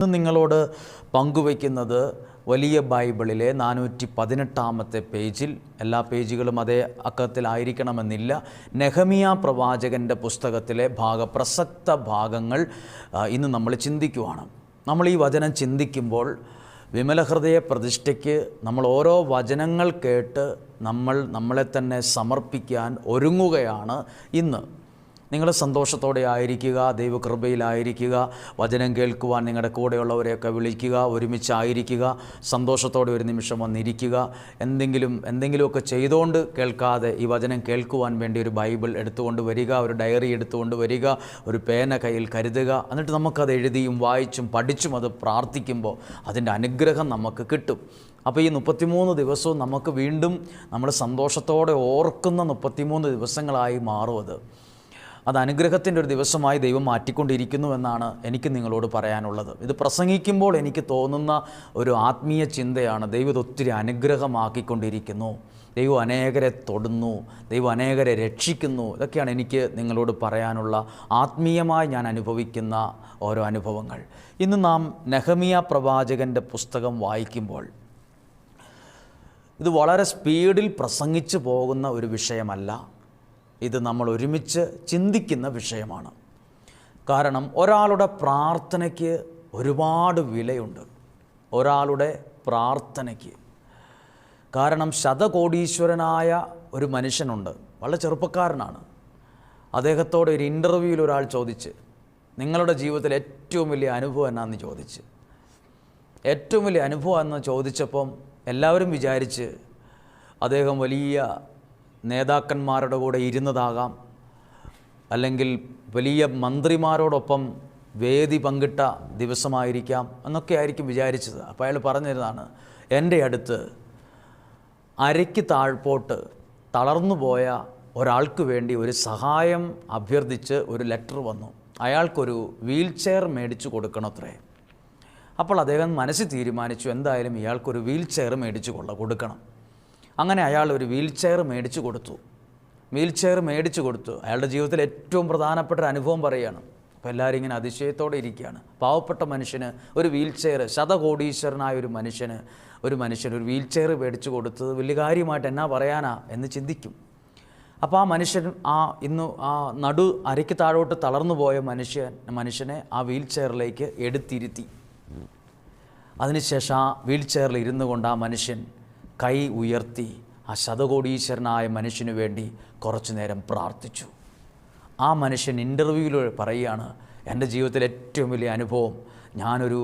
ഇന്ന് നിങ്ങളോട് പങ്കുവയ്ക്കുന്നത് വലിയ ബൈബിളിലെ 418 പേജിൽ, എല്ലാ പേജുകളും അതേ അക്കത്തിലായിരിക്കണമെന്നില്ല, നെഹമിയ പ്രവാചകൻ്റെ പുസ്തകത്തിലെ പ്രസക്ത ഭാഗങ്ങൾ ഇന്ന് നമ്മൾ ചിന്തിക്കുവാണ്. നമ്മൾ ഈ വചനം ചിന്തിക്കുമ്പോൾ വിമലഹൃദയ പ്രതിഷ്ഠയ്ക്ക് നമ്മൾ ഓരോ വചനങ്ങൾ കേട്ട് നമ്മളെ തന്നെ സമർപ്പിക്കാൻ ഒരുങ്ങുകയാണ് ഇന്ന്. നിങ്ങൾ സന്തോഷത്തോടെ ആയിരിക്കുക, ദൈവകൃപയിലായിരിക്കുക, വചനം കേൾക്കുവാൻ നിങ്ങളുടെ കൂടെയുള്ളവരെയൊക്കെ വിളിക്കുക, ഒരുമിച്ചായിരിക്കുക, സന്തോഷത്തോടെ ഒരു നിമിഷം വന്നിരിക്കുക. എന്തെങ്കിലുമൊക്കെ ചെയ്തുകൊണ്ട് കേൾക്കാതെ ഈ വചനം കേൾക്കുവാൻ വേണ്ടി ഒരു ബൈബിൾ എടുത്തുകൊണ്ട് വരിക, ഒരു ഡയറി എടുത്തുകൊണ്ട് വരിക, ഒരു പേന കയ്യിൽ കരുതുക. എന്നിട്ട് നമുക്കത് എഴുതിയും വായിച്ചും പഠിച്ചും അത് പ്രാർത്ഥിക്കുമ്പോൾ അതിൻ്റെ അനുഗ്രഹം നമുക്ക് കിട്ടും. അപ്പോൾ ഈ 33 ദിവസവും നമുക്ക് വീണ്ടും നമ്മൾ സന്തോഷത്തോടെ ഓർക്കുന്ന 33 ദിവസങ്ങളായി മാറും. അത് അനുഗ്രഹത്തിൻ്റെ ഒരു ദിവസമായി ദൈവം മാറ്റിക്കൊണ്ടിരിക്കുന്നുവെന്നാണ് എനിക്ക് നിങ്ങളോട് പറയാനുള്ളത്. ഇത് പ്രസംഗിക്കുമ്പോൾ എനിക്ക് തോന്നുന്ന ഒരു ആത്മീയ ചിന്തയാണ്. ദൈവം ഇത് ഒത്തിരി അനുഗ്രഹമാക്കിക്കൊണ്ടിരിക്കുന്നു, ദൈവം അനേകരെ തൊടുന്നു, ദൈവം അനേകരെ രക്ഷിക്കുന്നു. ഇതൊക്കെയാണ് എനിക്ക് നിങ്ങളോട് പറയാനുള്ള ആത്മീയമായി ഞാൻ അനുഭവിക്കുന്ന ഓരോ അനുഭവങ്ങൾ. ഇന്ന് നാം നെഹമിയ പ്രവാചകൻ്റെ പുസ്തകം വായിക്കുമ്പോൾ ഇത് വളരെ സ്പീഡിൽ പ്രസംഗിച്ചു പോകുന്ന ഒരു വിഷയമല്ല. ഇത് നമ്മൾ ഒരുമിച്ച് ചിന്തിക്കുന്ന വിഷയമാണ്. കാരണം ഒരാളുടെ പ്രാർത്ഥനയ്ക്ക് ഒരുപാട് വിലയുണ്ട്. ഒരാളുടെ പ്രാർത്ഥനയ്ക്ക്. കാരണം ശതകോടീശ്വരനായ ഒരു മനുഷ്യനുണ്ട്, വളരെ ചെറുപ്പക്കാരനാണ്. അദ്ദേഹത്തോട് ഒരു ഇൻ്റർവ്യൂവിൽ ഒരാൾ ചോദിച്ച്, നിങ്ങളുടെ ജീവിതത്തിൽ ഏറ്റവും വലിയ അനുഭവം എന്നാന്ന് ചോദിച്ച്. ഏറ്റവും വലിയ അനുഭവം എന്ന് ചോദിച്ചപ്പം എല്ലാവരും വിചാരിച്ച് അദ്ദേഹം വലിയ നേതാക്കന്മാരുടെ കൂടെ ഇരുന്നതാകാം, അല്ലെങ്കിൽ വലിയ മന്ത്രിമാരോടൊപ്പം വേദി പങ്കിട്ട ദിവസമായിരിക്കാം എന്നൊക്കെ ആയിരിക്കും വിചാരിച്ചത്. അപ്പോൾ അയാൾ പറഞ്ഞിരുന്നതാണ്, എൻ്റെ അടുത്ത് അരയ്ക്ക് താഴ്പോട്ട് തളർന്നുപോയ ഒരാൾക്ക് വേണ്ടി ഒരു സഹായം അഭ്യർത്ഥിച്ച് ഒരു ലെറ്റർ വന്നു. അയാൾക്കൊരു വീൽ ചെയർ മേടിച്ചു കൊടുക്കണത്രേ. അപ്പോൾ അദ്ദേഹം മനസ്സിൽ തീരുമാനിച്ചു, എന്തായാലും ഇയാൾക്കൊരു വീൽ ചെയർ കൊടുക്കണം. അങ്ങനെ അയാൾ ഒരു വീൽ ചെയർ മേടിച്ചു കൊടുത്തു. അയാളുടെ ജീവിതത്തിൽ ഏറ്റവും പ്രധാനപ്പെട്ട ഒരു അനുഭവം പറയുകയാണ്. അപ്പോൾ എല്ലാവരും ഇങ്ങനെ അതിശയത്തോടെ ഇരിക്കുകയാണ്. പാവപ്പെട്ട മനുഷ്യന് ഒരു വീൽ ചെയർ, ശതകോടീശ്വരനായ ഒരു മനുഷ്യന് ഒരു വീൽ ചെയർ മേടിച്ചു കൊടുത്തത് വലിയ കാര്യമായിട്ട് എന്നാ പറയാനാ എന്ന് ചിന്തിക്കും. അപ്പോൾ ആ മനുഷ്യൻ അരയ്ക്ക് താഴോട്ട് തളർന്നു പോയ മനുഷ്യനെ ആ വീൽ ചെയറിലേക്ക് എടുത്തിരുത്തി. അതിനുശേഷം ആ വീൽ ചെയറിൽ ഇരുന്നു കൊണ്ട് ആ മനുഷ്യൻ കൈ ഉയർത്തി ആ ശതകോടീശ്വരനായ മനുഷ്യന് വേണ്ടി കുറച്ചു നേരം പ്രാർത്ഥിച്ചു. ആ മനുഷ്യൻ ഇൻ്റർവ്യൂവിൽ പറയുകയാണ്, എൻ്റെ ജീവിതത്തിലെ ഏറ്റവും വലിയ അനുഭവം, ഞാനൊരു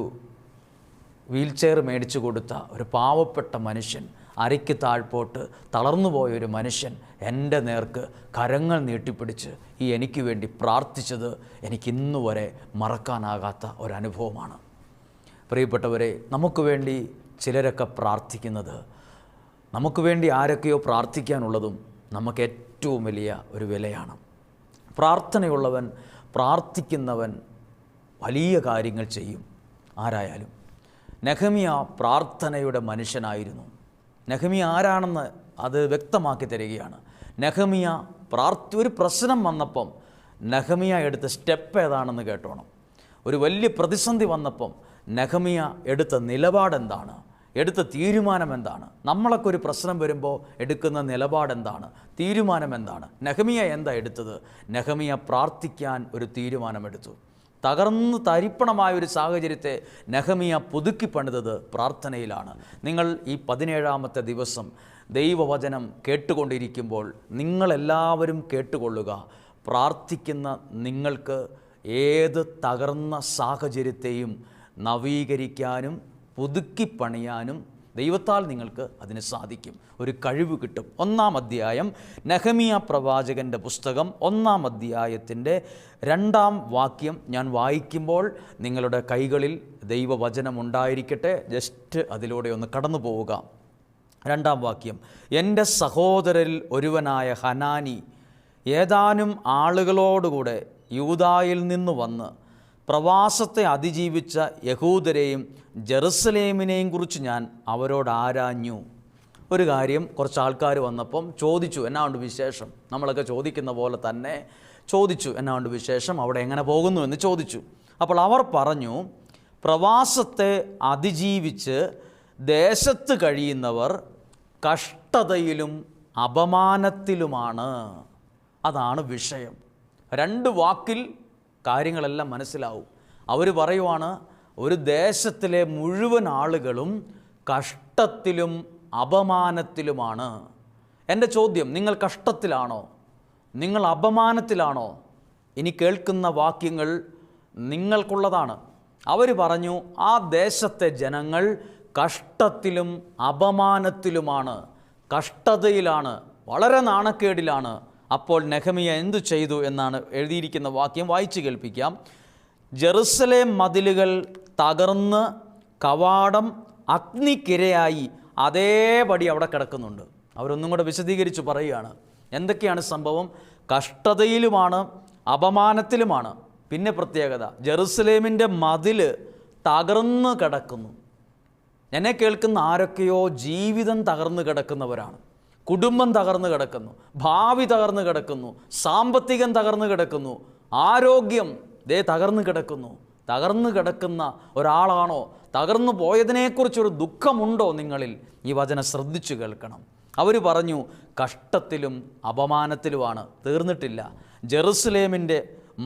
വീൽ ചെയർ മേടിച്ചു കൊടുത്ത ഒരു പാവപ്പെട്ട മനുഷ്യൻ, അരയ്ക്ക് താഴ്പോട്ട് തളർന്നുപോയൊരു മനുഷ്യൻ എൻ്റെ നേർക്ക് കരങ്ങൾ നീട്ടിപ്പിടിച്ച് എനിക്ക് വേണ്ടി പ്രാർത്ഥിച്ചത് എനിക്കിന്നു വരെ മറക്കാനാകാത്ത ഒരനുഭവമാണ്. പ്രിയപ്പെട്ടവരെ, നമുക്ക് വേണ്ടി ചിലരൊക്കെ പ്രാർത്ഥിക്കുന്നത്, നമുക്ക് വേണ്ടി ആരൊക്കെയോ പ്രാർത്ഥിക്കാനുള്ളതും നമുക്ക് ഏറ്റവും വലിയ ഒരു വിലയാണ്. പ്രാർത്ഥനയുള്ളവൻ, പ്രാർത്ഥിക്കുന്നവൻ വലിയ കാര്യങ്ങൾ ചെയ്യും. ആരായാലും നെഹമിയ പ്രാർത്ഥനയുടെ മനുഷ്യനായിരുന്നു. നെഹമിയ ആരാണെന്ന് അത് വ്യക്തമാക്കി തരികയാണ്. നെഹമിയ ഒരു പ്രശ്നം വന്നപ്പം നെഹമിയ എടുത്ത സ്റ്റെപ്പ് ഏതാണെന്ന് കേട്ടോണം. ഒരു വലിയ പ്രതിസന്ധി വന്നപ്പം നെഹമിയ എടുത്ത നിലപാടെന്താണ്, എടുത്ത തീരുമാനം എന്താണ്? നമ്മളൊക്കെ ഒരു പ്രശ്നം വരുമ്പോൾ എടുക്കുന്ന നിലപാടെന്താണ്, തീരുമാനം എന്താണ്? നെഹമിയ എന്താ എടുത്തത്? നെഹമിയ പ്രാർത്ഥിക്കാൻ ഒരു തീരുമാനമെടുത്തു. തകർന്ന് തരിപ്പണമായ ഒരു സാഹചര്യത്തെ നെഹമിയ പുതുക്കി പണിതത് പ്രാർത്ഥനയിലാണ്. നിങ്ങൾ ഈ 17ാമത്തെ ദിവസം ദൈവവചനം കേട്ടുകൊണ്ടിരിക്കുമ്പോൾ നിങ്ങളെല്ലാവരും കേട്ടുകൊള്ളുക. പ്രാർത്ഥിക്കുന്ന നിങ്ങൾക്ക് ഏത് തകർന്ന സാഹചര്യത്തെയും നവീകരിക്കാനും പുതുക്കി പണിയാനും ദൈവത്താൽ നിങ്ങൾക്ക് അതിന് സാധിക്കും. ഒരു കഴിവ് കിട്ടും. 1-ാം അധ്യായം, നെഹമിയ പ്രവാചകൻ്റെ പുസ്തകം 1-ാം അധ്യായത്തിൻ്റെ 2-ാം വാക്യം ഞാൻ വായിക്കുമ്പോൾ നിങ്ങളുടെ കൈകളിൽ ദൈവവചനം ഉണ്ടായിരിക്കട്ടെ. ജസ്റ്റ് അതിലൂടെ ഒന്ന് കടന്നു പോവുക. 2-ാം വാക്യം, എൻ്റെ സഹോദരരിൽ ഒരുവനായ ഹനാനി ഏതാനും ആളുകളോടുകൂടെ യൂദായിൽ നിന്ന് വന്ന് പ്രവാസത്തെ അതിജീവിച്ച യഹൂദരെയും ജെറുസലേമിനെയും കുറിച്ച് ഞാൻ അവരോട് ആരാഞ്ഞു. ഒരു കാര്യം, കുറച്ച് ആൾക്കാർ വന്നപ്പം ചോദിച്ചു, എന്നാ ഉണ്ട് വിശേഷം? നമ്മളൊക്കെ ചോദിക്കുന്ന പോലെ തന്നെ ചോദിച്ചു, എന്നാ ഉണ്ട് വിശേഷം, അവിടെ എങ്ങനെ പോകുന്നു എന്ന് ചോദിച്ചു. അപ്പോൾ അവർ പറഞ്ഞു, പ്രവാസത്തെ അതിജീവിച്ച് ദേശത്ത് കഴിയുന്നവർ കഷ്ടതയിലും അപമാനത്തിലുമാണ്. അതാണ് വിഷയം. 2 വാക്കിൽ കാര്യങ്ങളെല്ലാം മനസ്സിലാവും. അവർ പറയുവാണ്, ഒരു ദേശത്തിലെ മുഴുവൻ ആളുകളും കഷ്ടത്തിലും അപമാനത്തിലുമാണ്. എൻ്റെ ചോദ്യം, നിങ്ങൾ കഷ്ടത്തിലാണോ? നിങ്ങൾ അപമാനത്തിലാണോ? ഇനി കേൾക്കുന്ന വാക്യങ്ങൾ നിങ്ങൾക്കുള്ളതാണ്. അവർ പറഞ്ഞു, ആ ദേശത്തെ ജനങ്ങൾ കഷ്ടത്തിലും അപമാനത്തിലുമാണ്, കഷ്ടതയിലാണ്, വളരെ നാണക്കേടിലാണ്. അപ്പോൾ നെഹമ്യാ എന്തു ചെയ്തു എന്നാണ് എഴുതിയിരിക്കുന്ന വാക്യം. വായിച്ചു കേൾപ്പിക്കാം. ജെറുസലേം മതിലുകൾ തകർന്ന് കവാടം അഗ്നിക്കിരയായി അതേപടി അവിടെ കിടക്കുന്നുണ്ട്. അവരൊന്നും കൂടെ വിശദീകരിച്ച് പറയുകയാണ് എന്തൊക്കെയാണ് സംഭവം. കഷ്ടതയിലുമാണ്, അപമാനത്തിലുമാണ്. പിന്നെ പ്രത്യേകത, ജെറുസലേമിൻ്റെ മതിൽ തകർന്ന് കിടക്കുന്നു. എന്നെ കേൾക്കുന്ന ആരൊക്കെയോ ജീവിതം തകർന്ന് കിടക്കുന്നവരാണ്. കുടുംബം തകർന്ന് കിടക്കുന്നു, ഭാവി തകർന്ന് കിടക്കുന്നു, സാമ്പത്തികം തകർന്ന് കിടക്കുന്നു, ആരോഗ്യം തകർന്ന് കിടക്കുന്നു. തകർന്ന് കിടക്കുന്ന ഒരാളാണോ? തകർന്നു പോയതിനെക്കുറിച്ചൊരു ദുഃഖമുണ്ടോ നിങ്ങളിൽ? ഈ വചനം ശ്രദ്ധിച്ചു കേൾക്കണം. അവർ പറഞ്ഞു കഷ്ടത്തിലും അപമാനത്തിലുമാണ്. തീർന്നിട്ടില്ല. ജെറുസലേമിൻ്റെ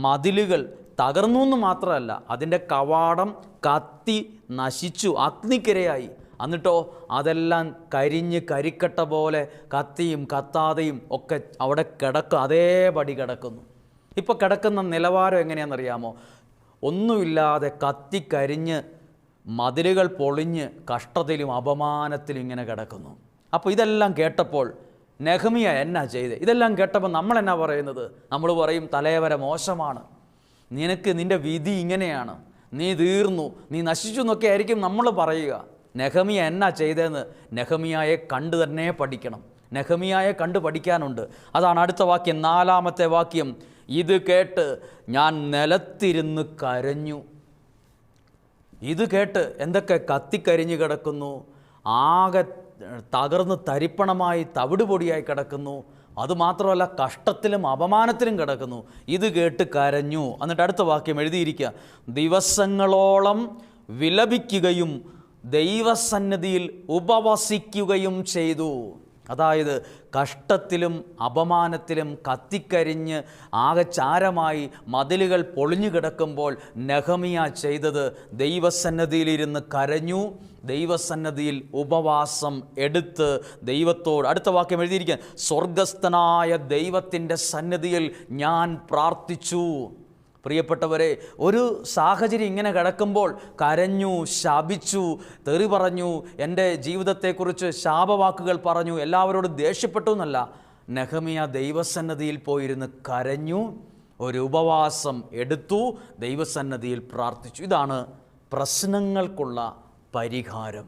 മതിലുകൾ തകർന്നു എന്ന് മാത്രമല്ല, അതിൻ്റെ കവാടം കത്തി നശിച്ചു, അഗ്നിക്കിരയായി. എന്നിട്ടോ അതെല്ലാം കരിഞ്ഞ് കരിക്കട്ട പോലെ കത്തിയും കത്താതെയും ഒക്കെ അവിടെ അതേപടി കിടക്കുന്നു. ഇപ്പോൾ കിടക്കുന്ന നിലവാരം എങ്ങനെയാണെന്നറിയാമോ? ഒന്നുമില്ലാതെ കത്തിക്കരിഞ്ഞ് മതിലുകൾ പൊളിഞ്ഞ് കഷ്ടത്തിലും അപമാനത്തിലും ഇങ്ങനെ കിടക്കുന്നു. അപ്പോൾ ഇതെല്ലാം കേട്ടപ്പോൾ നെഹമ്യാ എന്നാ ചെയ്ത്? ഇതെല്ലാം കേട്ടപ്പോൾ നമ്മളെന്നാ പറയുന്നത്? നമ്മൾ പറയും തലവര മോശമാണ്, നിന്റെ വിധി ഇങ്ങനെയാണ്, നീ തീർന്നു, നീ നശിച്ചു എന്നൊക്കെ ആയിരിക്കും നമ്മൾ പറയുക. നെഹമ്യാ എന്നാ ചെയ്തതെന്ന് നെഹമ്യായെ കണ്ടു തന്നെ പഠിക്കണം. നെഹമ്യായെ കണ്ടു പഠിക്കാനുണ്ട്. അതാണ് അടുത്ത വാക്യം, 4-ാമത്തെ വാക്യം. ഇത് കേട്ട് ഞാൻ നിലത്തിരുന്ന് കരഞ്ഞു. ഇത് കേട്ട് എന്തൊക്കെ കത്തിക്കരിഞ്ഞു കിടക്കുന്നു, ആകെ തകർന്ന് തരിപ്പണമായി തവിടുപൊടിയായി കിടക്കുന്നു. അതുമാത്രമല്ല കഷ്ടത്തിലും അപമാനത്തിലും കിടക്കുന്നു. ഇത് കേട്ട് കരഞ്ഞു. എന്നിട്ട് അടുത്ത വാക്യം എഴുതിയിരിക്കുക, ദിവസങ്ങളോളം വിലപിക്കുകയും ദൈവസന്നിധിയിൽ ഉപവസിക്കുകയും ചെയ്തു. അതായത് കഷ്ടത്തിലും അപമാനത്തിലും കത്തിക്കരിഞ്ഞ് ആകെ ചാരമായി മതിലുകൾ പൊളിഞ്ഞു കിടക്കുമ്പോൾ നെഹമ്യാ ചെയ്തത് ദൈവസന്നിധിയിലിരുന്ന് കരഞ്ഞു, ദൈവസന്നിധിയിൽ ഉപവാസം എടുത്ത് ദൈവത്തോട്, അടുത്ത വാക്യം എഴുതിയിരിക്കാൻ, സ്വർഗസ്ഥനായ ദൈവത്തിൻ്റെ സന്നിധിയിൽ ഞാൻ പ്രാർത്ഥിച്ചു. പ്രിയപ്പെട്ടവരെ, ഒരു സാഹചര്യം ഇങ്ങനെ കിടക്കുമ്പോൾ കരഞ്ഞു, ശപിച്ചു, തെറി പറഞ്ഞു, എൻ്റെ ജീവിതത്തെക്കുറിച്ച് ശാപവാക്കുകൾ പറഞ്ഞു, എല്ലാവരോടും ദേഷ്യപ്പെട്ടു എന്നല്ല. നെഹമ്യാ ദൈവസന്നിധിയിൽ പോയിരുന്ന് കരഞ്ഞു, ഒരു ഉപവാസം എടുത്തു, ദൈവസന്നിധിയിൽ പ്രാർത്ഥിച്ചു. ഇതാണ് പ്രശ്നങ്ങൾക്കുള്ള പരിഹാരം.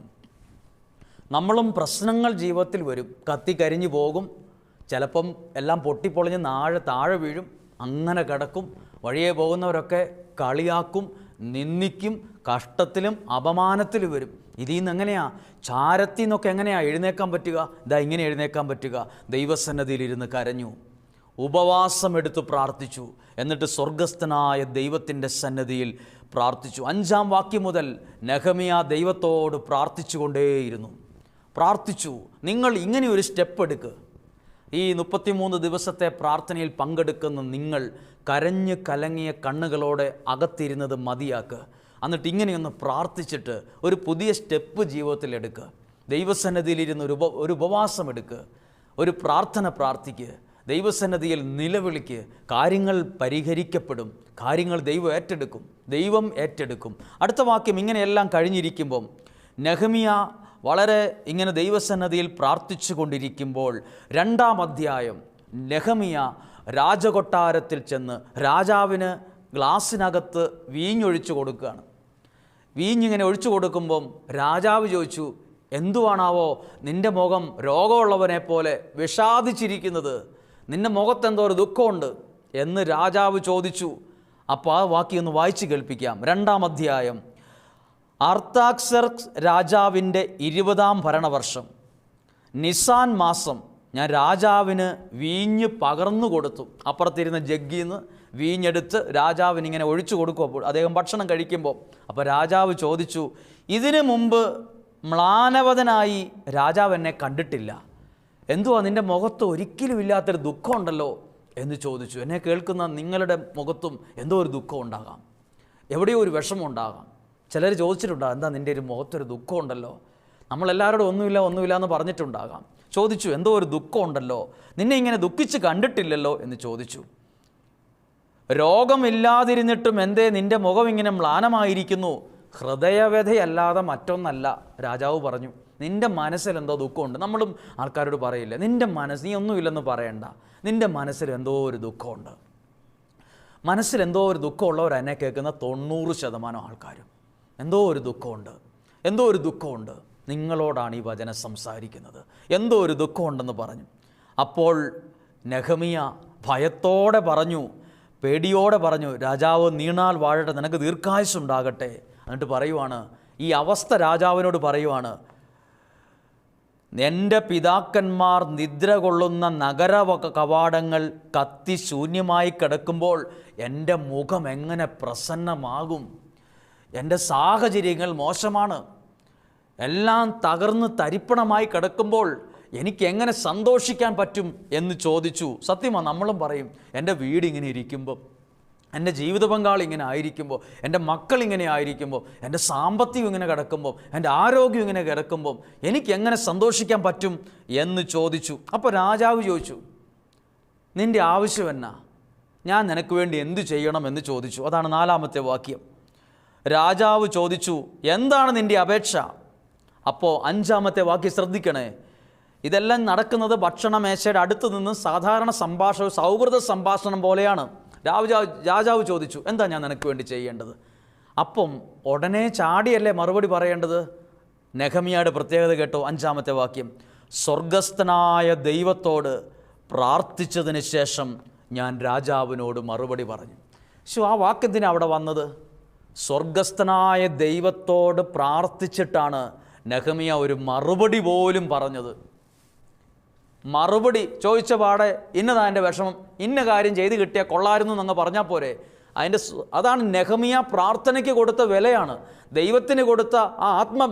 നമ്മളും പ്രശ്നങ്ങൾ ജീവിതത്തിൽ വരും, കത്തിക്കരിഞ്ഞു പോകും, ചിലപ്പം എല്ലാം പൊട്ടിപ്പൊളിഞ്ഞ് താഴെ വീഴും, അങ്ങനെ കിടക്കും. വഴിയെ പോകുന്നവരൊക്കെ കളിയാക്കും, നിന്ദിക്കും, കഷ്ടത്തിലും അപമാനത്തിലും വരും. ഇതിൽ നിന്ന് എങ്ങനെയാ, ചാരത്തിൽ നിന്നൊക്കെ എങ്ങനെയാ എഴുന്നേക്കാൻ പറ്റുക? ഇങ്ങനെ എഴുന്നേക്കാൻ പറ്റുക. ദൈവസന്നിധിയിലിരുന്ന് കരഞ്ഞു, ഉപവാസമെടുത്ത് പ്രാർത്ഥിച്ചു, എന്നിട്ട് സ്വർഗസ്ഥനായ ദൈവത്തിൻ്റെ സന്നിധിയിൽ പ്രാർത്ഥിച്ചു. 5-ാം വാക്യം മുതൽ നെഹമ്യാ ദൈവത്തോട് പ്രാർത്ഥിച്ചു കൊണ്ടേയിരുന്നു. പ്രാർത്ഥിച്ചു. നിങ്ങൾ ഇങ്ങനെ ഒരു സ്റ്റെപ്പ് എടുക്കുക. ഈ 33 ദിവസത്തെ പ്രാർത്ഥനയിൽ പങ്കെടുക്കുന്ന നിങ്ങൾ കരഞ്ഞ് കലങ്ങിയ കണ്ണുകളോടെ അകത്തിരുന്നത് മതിയാക്കുക. എന്നിട്ട് ഇങ്ങനെയൊന്ന് പ്രാർത്ഥിച്ചിട്ട് ഒരു പുതിയ സ്റ്റെപ്പ് ജീവിതത്തിൽ എടുക്കുക. ദൈവസന്നിധിയിലിരുന്ന് ഒരു ഉപവാസം എടുക്കുക, ഒരു പ്രാർത്ഥന പ്രാർത്ഥിക്കുക, ദൈവസന്നിധിയിൽ നിലവിളിക്ക്. കാര്യങ്ങൾ പരിഹരിക്കപ്പെടും, കാര്യങ്ങൾ ദൈവം ഏറ്റെടുക്കും. അടുത്ത വാക്യം, ഇങ്ങനെയെല്ലാം കഴിഞ്ഞിരിക്കുമ്പം നെഹമ്യാ വളരെ ഇങ്ങനെ ദൈവസന്നിധിയിൽ പ്രാർത്ഥിച്ചു കൊണ്ടിരിക്കുമ്പോൾ 2-ാം അധ്യായം, നെഹമ്യാ രാജകൊട്ടാരത്തിൽ ചെന്ന് രാജാവിന് ഗ്ലാസ്സിനകത്ത് വീഞ്ഞൊഴിച്ചു കൊടുക്കുകയാണ്. വീഞ്ഞിങ്ങനെ ഒഴിച്ചു കൊടുക്കുമ്പം രാജാവ് ചോദിച്ചു, എന്തുവാണാവോ നിൻ്റെ മുഖം രോഗമുള്ളവനെ പോലെ വിഷാദിച്ചിരിക്കുന്നത്? നിൻ്റെ മുഖത്തെന്തോ ഒരു ദുഃഖമുണ്ട് എന്ന് രാജാവ് ചോദിച്ചു. അപ്പോൾ ആ വാക്യം ഒന്ന് വായിച്ച് കേൾപ്പിക്കാം. 2-ാം അധ്യായം. അർത്താക്സർക്സ് രാജാവിൻ്റെ 20-ാം ഭരണവർഷം നിസാൻ മാസം ഞാൻ രാജാവിന് വീഞ്ഞ് പകർന്നു കൊടുത്തു. അപ്പുറത്തിരുന്ന ജഗ്ഗിന്ന് വീഞ്ഞെടുത്ത് രാജാവിനിങ്ങനെ ഒഴിച്ചു കൊടുക്കും. അപ്പോൾ അദ്ദേഹം ഭക്ഷണം കഴിക്കുമ്പോൾ അപ്പോൾ രാജാവ് ചോദിച്ചു, ഇതിനു മുമ്പ് മ്ലാനവതനായി രാജാവ് എന്നെ കണ്ടിട്ടില്ല, എന്തുവാ നിൻ്റെ മുഖത്ത് ഒരിക്കലും ഇല്ലാത്തൊരു ദുഃഖമുണ്ടല്ലോ എന്ന് ചോദിച്ചു. എന്നെ കേൾക്കുന്ന നിങ്ങളുടെ മുഖത്തും എന്തോ ഒരു ദുഃഖം ഉണ്ടാകാം, എവിടെയോ ഒരു വിഷമം ഉണ്ടാകാം. ചിലർ ചോദിച്ചിട്ടുണ്ടാകാം, എന്താ നിൻ്റെ ഒരു മുഖത്തൊരു ദുഃഖമുണ്ടല്ലോ. നമ്മളെല്ലാവരോടും ഒന്നുമില്ല എന്ന് പറഞ്ഞിട്ടുണ്ടാകാം. ചോദിച്ചു, എന്തോ ഒരു ദുഃഖമുണ്ടല്ലോ, നിന്നെ ഇങ്ങനെ ദുഃഖിച്ച് കണ്ടിട്ടില്ലല്ലോ എന്ന് ചോദിച്ചു. രോഗമില്ലാതിരുന്നിട്ടും എന്തേ നിൻ്റെ മുഖം ഇങ്ങനെ മ്ലാനമായിരിക്കുന്നു? ഹൃദയവ്യഥയല്ലാതെ മറ്റൊന്നല്ല, രാജാവ് പറഞ്ഞു. നിൻ്റെ മനസ്സിൽ എന്തോ ദുഃഖമുണ്ട്. നമ്മളും ആൾക്കാരോട് പറയില്ല, നിൻ്റെ മനസ്സ്, നീ ഒന്നുമില്ലെന്ന് പറയണ്ട, നിൻ്റെ മനസ്സിൽ എന്തോ ഒരു ദുഃഖമുണ്ട്. മനസ്സിൽ എന്തോ ഒരു ദുഃഖമുള്ളവർ എന്നെ കേൾക്കുന്ന 90% ആൾക്കാരും എന്തോ ഒരു ദുഃഖമുണ്ട്. നിങ്ങളോടാണ് ഈ വചനം സംസാരിക്കുന്നത്. എന്തോ ഒരു ദുഃഖമുണ്ടെന്ന് പറഞ്ഞു. അപ്പോൾ നെഹമിയ ഭയത്തോടെ പറഞ്ഞു, പേടിയോടെ പറഞ്ഞു, രാജാവ് നീണാൽ വാഴട്ടെ, നിനക്ക് ദീർഘായുസ്സുണ്ടാകട്ടെ. എന്നിട്ട് പറയുവാണ്, ഈ അവസ്ഥ രാജാവിനോട് പറയുവാണ്, എൻ്റെ പിതാക്കന്മാർ നിദ്ര കൊള്ളുന്ന നഗര കവാടങ്ങൾ കത്തി ശൂന്യമായി കിടക്കുമ്പോൾ എൻ്റെ മുഖം എങ്ങനെ പ്രസന്നമാകും? എൻ്റെ സാഹചര്യങ്ങൾ മോശമാണ്, എല്ലാം തകർന്ന് തരിപ്പണമായി കിടക്കുമ്പോൾ എനിക്ക് എങ്ങനെ സന്തോഷിക്കാൻ പറ്റും എന്ന് ചോദിച്ചു. സത്യമാണ്, നമ്മളും പറയും, എൻ്റെ വീട് ഇങ്ങനെ ഇരിക്കുമ്പോൾ, എൻ്റെ ജീവിത പങ്കാളി ഇങ്ങനെ ആയിരിക്കുമ്പോൾ, എൻ്റെ മക്കൾ ഇങ്ങനെ ആയിരിക്കുമ്പോൾ, എൻ്റെ സാമ്പത്തികം ഇങ്ങനെ കിടക്കുമ്പോൾ, എൻ്റെ ആരോഗ്യം ഇങ്ങനെ കിടക്കുമ്പോൾ എനിക്ക് എങ്ങനെ സന്തോഷിക്കാൻ പറ്റും എന്ന് ചോദിച്ചു. അപ്പോൾ രാജാവ് ചോദിച്ചു, നിൻ്റെ ആവശ്യം എന്നാ? ഞാൻ നിനക്ക് വേണ്ടി എന്തു ചെയ്യണം എന്ന് ചോദിച്ചു. അതാണ് 4-ാമത്തെ വാക്യം. രാജാവ് ചോദിച്ചു, എന്താണ് നിൻ്റെ അപേക്ഷ? അപ്പോൾ 5-ാമത്തെ വാക്യം ശ്രദ്ധിക്കണേ. ഇതെല്ലാം നടക്കുന്നത് ഭക്ഷണമേശയുടെ അടുത്ത് നിന്ന് സാധാരണ സംഭാഷണം, സൗഹൃദ സംഭാഷണം പോലെയാണ്. രാജാവ് ചോദിച്ചു, എന്താ ഞാൻ നിനക്ക് വേണ്ടി ചെയ്യേണ്ടത്? അപ്പം ഉടനെ ചാടിയല്ലേ മറുപടി പറയേണ്ടത്? നെഹമിയയുടെ പ്രത്യേകത കേട്ടോ. 5-ാമത്തെ വാക്യം, സ്വർഗസ്ഥനായ ദൈവത്തോട് പ്രാർത്ഥിച്ചതിന് ശേഷം ഞാൻ രാജാവിനോട് മറുപടി പറഞ്ഞു. ആ വാക്കെന്തിനാണ് അവിടെ വന്നത്? സ്വർഗസ്ഥനായ ദൈവത്തോട് പ്രാർത്ഥിച്ചിട്ടാണ് നെഹമിയ ഒരു മറുപടി പോലും പറഞ്ഞത്. മറുപടി ചോദിച്ച പാടെ ഇന്നതാ എൻ്റെ വിഷമം, ഇന്ന കാര്യം ചെയ്ത് കിട്ടിയാൽ കൊള്ളായിരുന്നു എന്നങ്ങ് പറഞ്ഞാൽ പോരെ. അതാണ് നെഹമിയ പ്രാർത്ഥനയ്ക്ക് കൊടുത്ത വിലയാണ്, ദൈവത്തിന് കൊടുത്ത ആ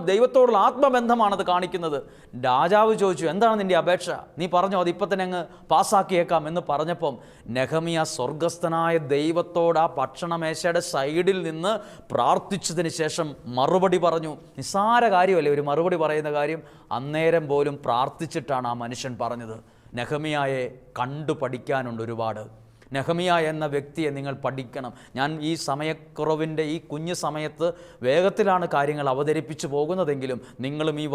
ദൈവത്തോടുള്ള ആത്മബന്ധമാണത് കാണിക്കുന്നത്. രാജാവ് ചോദിച്ചു, എന്താണ് നിൻ്റെ അപേക്ഷ? നീ പറഞ്ഞോ, അത് ഇപ്പം തന്നെ അങ്ങ് പാസ്സാക്കിയേക്കാം എന്ന് പറഞ്ഞപ്പം നെഹമിയ സ്വർഗസ്ഥനായ ദൈവത്തോട് ആ ഭക്ഷണമേശയുടെ സൈഡിൽ നിന്ന് പ്രാർത്ഥിച്ചതിന് ശേഷം മറുപടി പറഞ്ഞു. നിസ്സാര കാര്യമല്ലേ ഒരു മറുപടി പറയുന്ന കാര്യം? അന്നേരം പോലും പ്രാർത്ഥിച്ചിട്ടാണ് ആ മനുഷ്യൻ പറഞ്ഞത്. നെഹമിയായെ കണ്ടു പഠിക്കാനുണ്ട് ഒരുപാട്. നെഹമിയ എന്ന വ്യക്തിയെ നിങ്ങൾ പഠിക്കണം. ഞാൻ ഈ സമയക്കുറവിൻ്റെ ഈ കുഞ്ഞു സമയത്ത് വേഗത്തിലാണ് കാര്യങ്ങൾ അവതരിപ്പിച്ചു പോകുന്നതെങ്കിലും നിങ്ങളും ഈ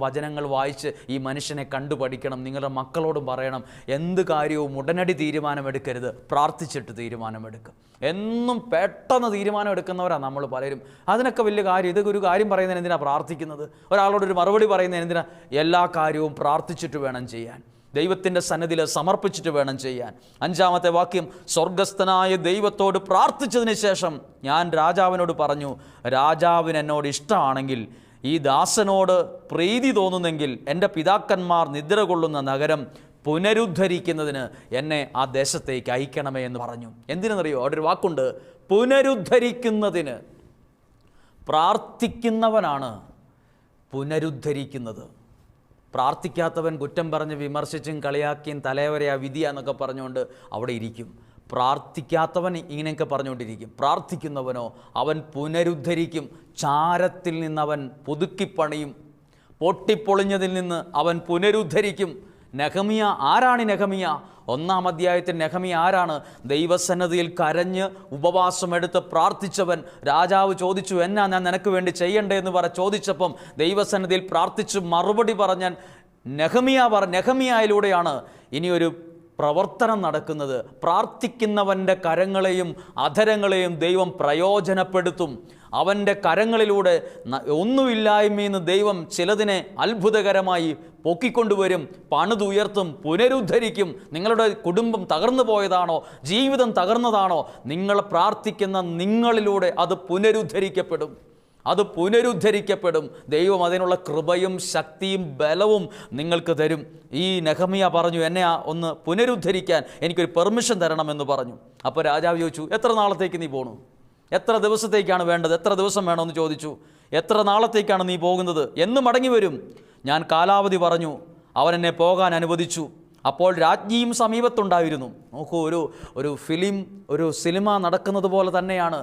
വചനങ്ങൾ വായിച്ച് ഈ മനുഷ്യനെ കണ്ടു പഠിക്കണം. നിങ്ങളുടെ മക്കളോടും പറയണം, എന്ത് കാര്യവും ഉടനടി തീരുമാനമെടുക്കരുത്, പ്രാർത്ഥിച്ചിട്ട് തീരുമാനമെടുക്കുക. എന്നും പെട്ടെന്ന് തീരുമാനം എടുക്കുന്നവരാണ് നമ്മൾ പലരും. അതിനൊക്കെ വലിയ കാര്യം, ഇത് ഒരു കാര്യം പറയുന്നതിന് എന്തിനാണ് പ്രാർത്ഥിക്കുന്നത്? ഒരാളോടൊരു മറുപടി പറയുന്നതിന് എന്തിനാണ്? എല്ലാ കാര്യവും പ്രാർത്ഥിച്ചിട്ട് വേണം ചെയ്യാൻ, ദൈവത്തിൻ്റെ സന്നിധിയിൽ സമർപ്പിച്ചിട്ട് വേണം ചെയ്യാൻ. 5-ാമത്തെ വാക്യം, സ്വർഗസ്ഥനായ ദൈവത്തോട് പ്രാർത്ഥിച്ചതിന് ശേഷം ഞാൻ രാജാവിനോട് പറഞ്ഞു, രാജാവിന് എന്നോട് ഇഷ്ടമാണെങ്കിൽ ഈ ദാസനോട് പ്രീതി തോന്നുന്നെങ്കിൽ എൻ്റെ പിതാക്കന്മാർ നിദ്ര കൊള്ളുന്ന നഗരം പുനരുദ്ധരിക്കുന്നതിന് എന്നെ ആ ദേശത്തേക്ക് അയക്കണമേ എന്ന് പറഞ്ഞു. എന്തിനെന്നറിയോ? അവിടെ ഒരു വാക്കുണ്ട്, പുനരുദ്ധരിക്കുന്നതിന്. പ്രാർത്ഥിക്കുന്നവനാണ് പുനരുദ്ധരിക്കുന്നത്. പ്രാർത്ഥിക്കാത്തവൻ കുറ്റം പറഞ്ഞ് വിമർശിച്ചും കളിയാക്കിയും തലവരെയാ വിധിയാന്നൊക്കെ പറഞ്ഞുകൊണ്ട് അവിടെ ഇരിക്കും. പ്രാർത്ഥിക്കാത്തവൻ ഇങ്ങനെയൊക്കെ പറഞ്ഞുകൊണ്ടിരിക്കും. പ്രാർത്ഥിക്കുന്നവനോ അവൻ പുനരുദ്ധരിക്കും. ചാരത്തിൽ നിന്നവൻ പുതുക്കിപ്പണിയും, പൊട്ടിപ്പൊളിഞ്ഞതിൽ നിന്ന് അവൻ പുനരുദ്ധരിക്കും. നെഹമിയ ആരാണ്? നെഹമിയ 1-ാം അധ്യായത്തിൽ നെഹമിയ ആരാണ്? ദൈവസന്നിധിയിൽ കരഞ്ഞ് ഉപവാസമെടുത്ത് പ്രാർത്ഥിച്ചവൻ. രാജാവ് ചോദിച്ചു, എന്നാ ഞാൻ നിനക്ക് വേണ്ടി ചെയ്യണ്ടേ എന്ന് ചോദിച്ചപ്പം ദൈവസന്നിധിയിൽ പ്രാർത്ഥിച്ച് മറുപടി പറഞ്ഞാൽ നെഹമിയയിലൂടെയാണ് ഇനിയൊരു പ്രവർത്തനം നടക്കുന്നത്. പ്രാർത്ഥിക്കുന്നവൻ്റെ കരങ്ങളെയും അധരങ്ങളെയും ദൈവം പ്രയോജനപ്പെടുത്തും. അവൻ്റെ കരങ്ങളിലൂടെ ഒന്നുമില്ലായ്മയിൽ നിന്ന് ദൈവം ചിലതിനെ അത്ഭുതകരമായി പൊക്കിക്കൊണ്ടുവരും, പണിതുയർത്തും, പുനരുദ്ധരിക്കും. നിങ്ങളുടെ കുടുംബം തകർന്നു പോയതാണോ, ജീവിതം തകർന്നതാണോ, നിങ്ങൾ പ്രാർത്ഥിക്കുന്ന നിങ്ങളിലൂടെ അത് പുനരുദ്ധരിക്കപ്പെടും. അത് പുനരുദ്ധരിക്കപ്പെടും. ദൈവം അതിനുള്ള കൃപയും ശക്തിയും ബലവും നിങ്ങൾക്ക് തരും. ഈ നെഹമ്യാ പറഞ്ഞു, എന്നെ ഒന്ന് പുനരുദ്ധരിക്കാൻ എനിക്കൊരു പെർമിഷൻ തരണമെന്ന് പറഞ്ഞു. അപ്പോൾ രാജാവ് ചോദിച്ചു, എത്ര നാളത്തേക്ക് നീ പോണു? എത്ര ദിവസത്തേക്കാണ് വേണ്ടത്? എത്ര ദിവസം വേണമെന്ന് ചോദിച്ചു. എത്ര നാളത്തേക്കാണ് നീ പോകുന്നത്? എന്ന് മടങ്ങി വരും? ഞാൻ കാലാവധി പറഞ്ഞു. അവൻ എന്നെ പോകാൻ അനുവദിച്ചു. അപ്പോൾ രാജ്ഞിയും സമീപത്തുണ്ടായിരുന്നു. നോക്കൂ, ഒരു സിനിമ നടക്കുന്നത് പോലെ തന്നെയാണ്.